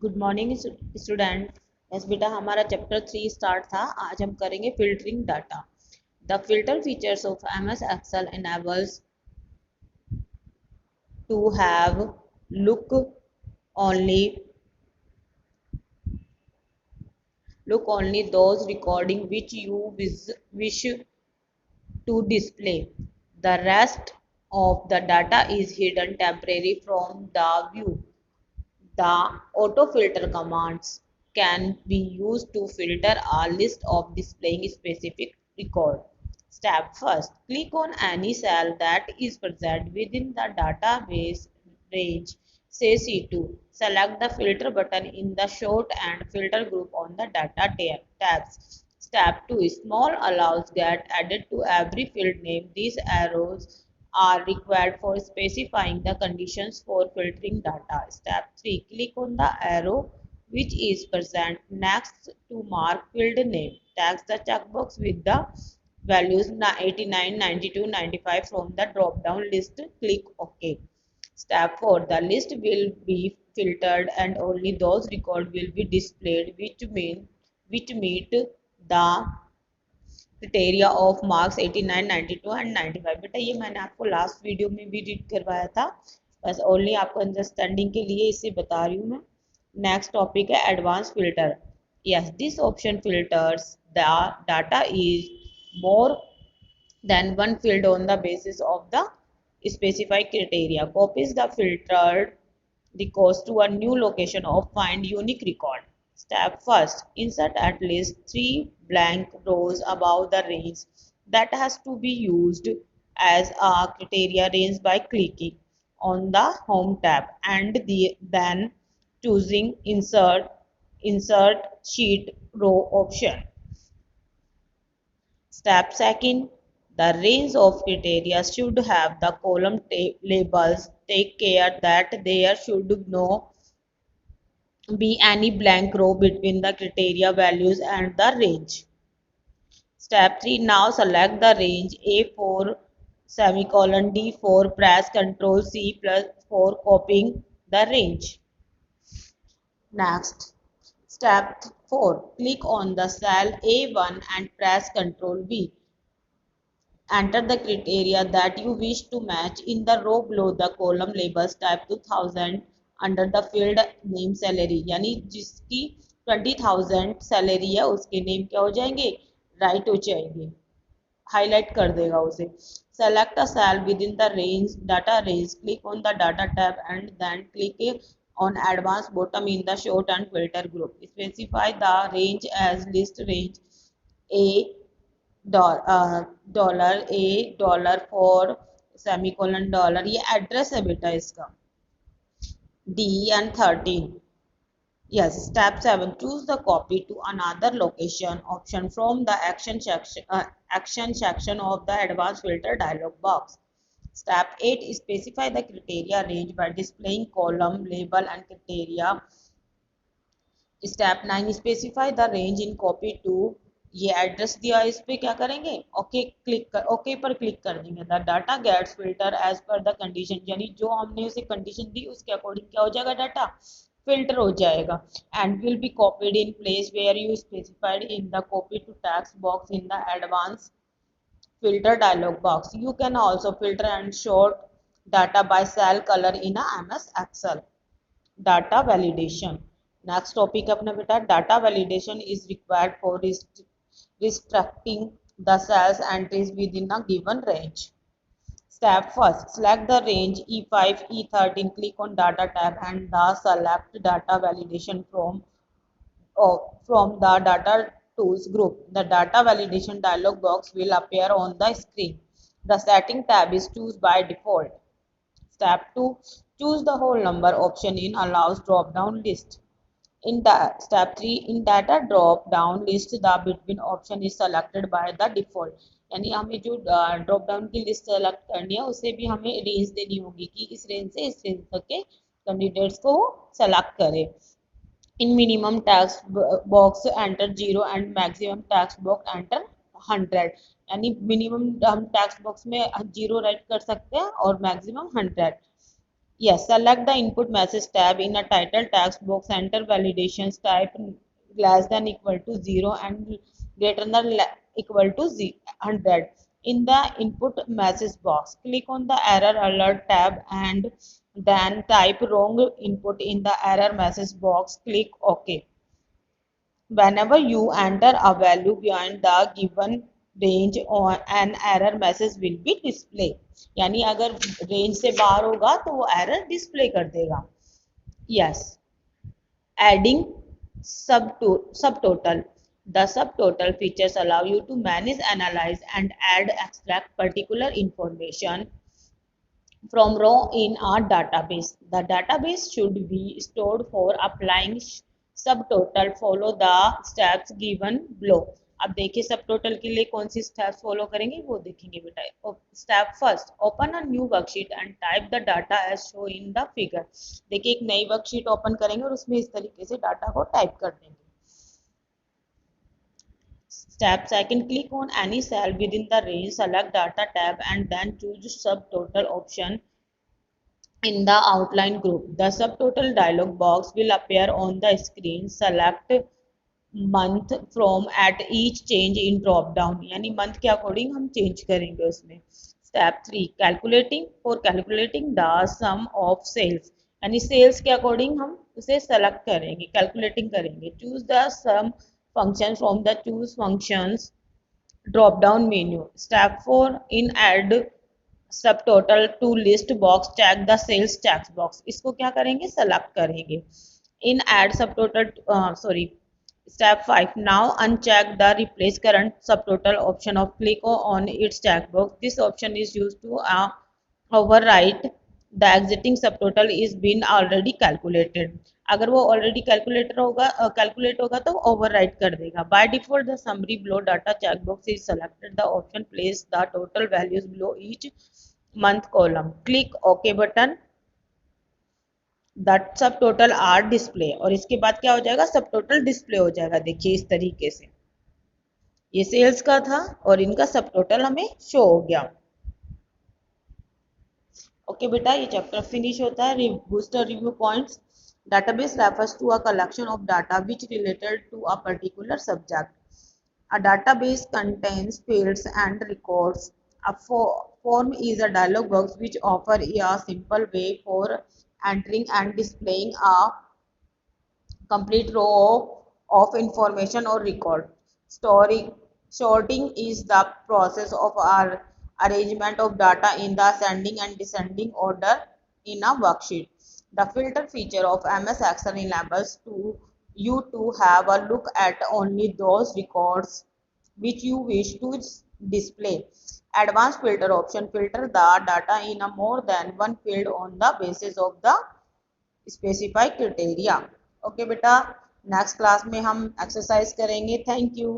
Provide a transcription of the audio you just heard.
Good morning student. बस बेटा हमारा चैप्टर 3 स्टार्ट था। आज हम करेंगे filtering data. The filter features of MS Excel enables to have only look only those recording which you wish to display. The rest of the data is hidden temporarily from the view. The autofilter commands can be used to filter a list of displaying specific record. Step first, click on any cell that is present within the database range, say C2. Select the filter button in the sort and filter group on the data tabs. Step 2, small allows get added to every field name. These arrows are required for specifying the conditions for filtering data. Step 3. Click on the arrow which is present next to mark field name. Text the checkbox with the values 89, 92, 95 from the drop-down list. Click OK. Step 4. The list will be filtered and only those records will be displayed which meet the criteria of marks 89, 92 and 95। बेटा ये मैंने आपको last video में भी read करवाया था, बस only आपको अंडरस्टैंडिंग के लिए इसे बता रही हूँ मैं। नेक्स्ट टॉपिक है advance filter. Yes, this option filters the data is more than one field on the basis of the specified criteria. Copies the filtered records to a new location or find unique record. Step first, insert at least 3 blank rows above the range that has to be used as a criteria range by clicking on the home tab and then choosing insert sheet row option. Step second, the range of criteria should have the column labels. Take care that there should no be any blank row between the criteria values and the range. Step 3, now select the range A4 semicolon D4, press Ctrl C plus for copying the range. Next, step 4, click on the cell A1 and press Ctrl V. Enter the criteria that you wish to match in the row below the column labels. Type 2000 under the field name salary, यानी जिसकी 20,000 salary है उसके name क्या हो जाएंगे, right हो जाएंगे, highlight कर देगा उसे। Select a cell within the range data range, click on the data tab and then click on advanced bottom in the sort and filter group. Specify the range as list range a dollar for semicolon dollar, ये address है बेटा इसका। DN13। Yes, step 7, choose the copy to another location option from the action section of the advanced filter dialog box. Step 8, specify the criteria range by displaying column label and criteria. Step 9, specify the range in copy to, ये address दिया इस पे क्या करेंगे, okay click कर, okay पर click कर देंगे। The data gets filter as per the condition, यानी जो हमने उसे कंडीशन दी उसके अकॉर्डिंग क्या हो जाएगा, डाटा फिल्टर हो जाएगा। And will be copied in place where you specified in the copy to text box in the advance filter dialog box. You can also filter and sort data by cell color in a MS Excel. Data validation. Next topic अपना बेटा data validation is required for restricting the cells entries within a given range. Step first, select the range E5, E13, click on data tab and the select data validation from the data tools group. The data validation dialog box will appear on the screen. The setting tab is choose by default. Step 2, choose the whole number option in allows drop down list. In step 3, in data drop down list the between option is selected by the default, यानी हमें जो drop down की list select करनी है उसे भी हमें range देनी होगी कि इस रेंज से इस रेंज तक के कैंडिडेट्स को सेलेक्ट करें। इन minimum tax box enter 0 and maximum tax box enter 100, यानी मिनिमम हम टैक्स बॉक्स में 0 राइट कर सकते हैं और maximum 100। Yes, select the input message tab in a title text box, enter validations type less than equal to 0 and greater than equal to 100. In the input message box, click on the error alert tab and then type wrong input in the error message box. Click OK. Whenever you enter a value beyond the given range or an error message will be displayed. यानी अगर range से बाहर होगा तो वो error display कर देगा. Yes, adding subtotal. The subtotal features allow you to manage, analyze, and add extract particular information from raw in our database. The database should be stored for applying subtotal. Follow the steps given below. अब देखिए सब total के लिए कौन सी steps follow करेंगे वो देखेंगे बेटा. Step first, open a new worksheet and type the data as show in the figure. देखिए एक नई वर्कशीट ओपन करेंगे और उसमें इस तरीके से डाटा को टाइप कर देंगे. Step second, click on any cell within the range, select data tab and then choose subtotal option in the outline group. The subtotal dialog box will appear on the screen. Select month from at each change in drop down. यानी month के according हम change करेंगे उसमें. Step 3, calculating. For calculating the sum of sales. यानी sales के according हम उसे select करेंगे, calculating करेंगे. Choose the sum function from the choose functions drop down menu. Step 4, in add subtotal to list box, check the sales text box. इसको क्या करेंगे, select करेंगे. In add subtotal sorry, step 5, now uncheck the replace current subtotal option of click on its checkbox. This option is used to overwrite the exiting subtotal is been already calculated. अगर वो already calculator होगा calculate होगा तो overwrite कर देगा. By default the summary below data checkbox is selected. The option place the total values below each month column. Click okay button. That सब total are display. और इसके बाद क्या हो जाएगा, सब टोटल डिस्प्ले हो जाएगा. देखिए इस तरीके से ये सेल्स का था और इनका सब टोटल हमें शो हो गया. ओके बेटा, ये चैप्टर फिनिश होता है. Booster review points. Database refers to a collection of data which related to a particular subject. A database contains fields and records. A form is a dialog box which offers a simple way for entering and displaying a complete row of information or record. Sorting is the process of our arrangement of data in the ascending and descending order in a worksheet. The filter feature of MS Excel enables you to have a look at only those records which you wish to display. Advanced filter option filter the data in a more than one field on the basis of the specified criteria. Okay बेटा, next class में हम exercise करेंगे. Thank you.